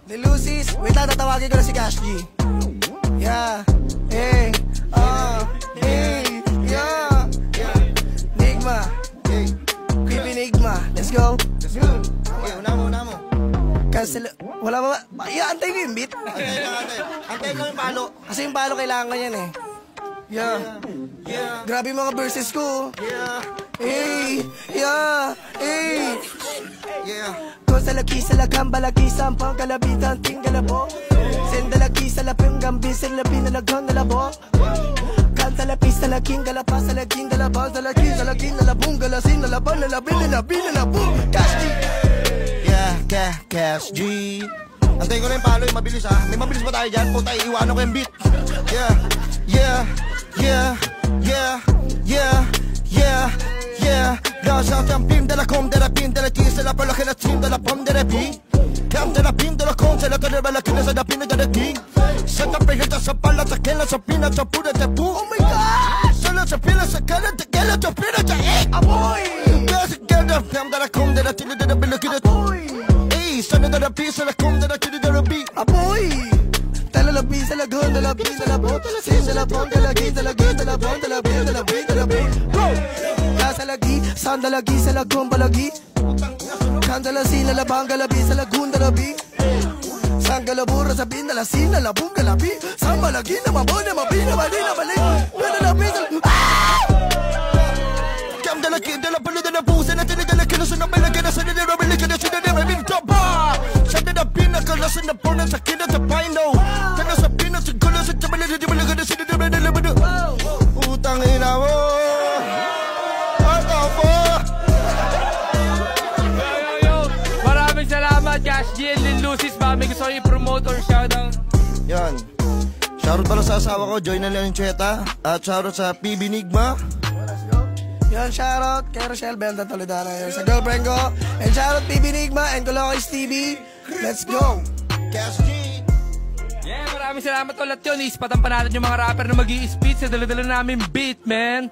The Lucy's, wait lang, tatawagin ko na si Cash G. Yeah, hey, hey, yeah, Nigma, Creepy Nigma, let's go. Okay, una mo. Cancel, wala ba? Yeah, antay ko yung beat. Antay ko yung palo. Kasi yung palo kailangan ko yan eh. Yeah, grabe yung mga verses ko. Hey, yeah, hey. Kung sa lagi sa lagang balagi sampang kalabitan tinggalabo. Sendalagi sa lapeng gambin selabi na lagang nalabo. Kanta lapi sa laging galapa sa laging galaba sa laging nalabong galasin nalaban nalabing nalabong Cash G. Cash G. Antayin ko na yung palo, yung mabilis ha. May mabilis ba tayo dyan? Puta, iiwanan ko yung beat. Dans un film de la com, de la pin, de la tis, de la pala que la team, de la pomme, de la pi. Cam de la pin, de la con, de la que la que la pin, de la king. Se te pega sa pala, sa que la sa pina, sa pura de pu. Oh my god! Solo sa pila, sa cara, de que la pina, sa aboy! There's a girl, the film de la com, de la tin, de la pila que la aboy! Hey, son de la pis, de la com, de la tin, de la pi. Aboy! Tala la pis, de la gun, de la pin, de la bot, de la sin, de la pom, de la gin, de la gin, de la bon, de la bin, de la bin, de la bin. Sa lagi, sandalagi, sa lagong balagi. Kandalasi, lalabang galabi, sa lagun dalabi. Sanggalabura, sa binalasin, lalabong galabi. Sambalagi, na mabon, na mabi, na mali, na mali. Pinalabi, Kamdalaki, dalapalo, dalapusa, na tinagalakilasan, na may laganasan, na nabilikanasin, na nabintaba. Sa pinakalasan, na punan, sa kina, sa pino. Taga sa pinas, sa gulo, sa tabalin, na dibalaganasin, na nabinalabado. Utang ina mo. Salamat Cash G and Lil Lucy's. Baka may gusto kayo i-promote or shoutout. Yan. Shoutout pala sa asawa ko, Joy na Leoncheta. At shoutout sa PB Nigma. Yan, shoutout kay Rochelle Belda Toledano yun sa girlfriend ko. And shoutout PB Nigma and Colocos TV. Let's go! Cash G. Yeah, maraming salamat ulit yun. Ispatan pa natin yung mga rapper na mag-i-speed sa dala-dala namin beat, man.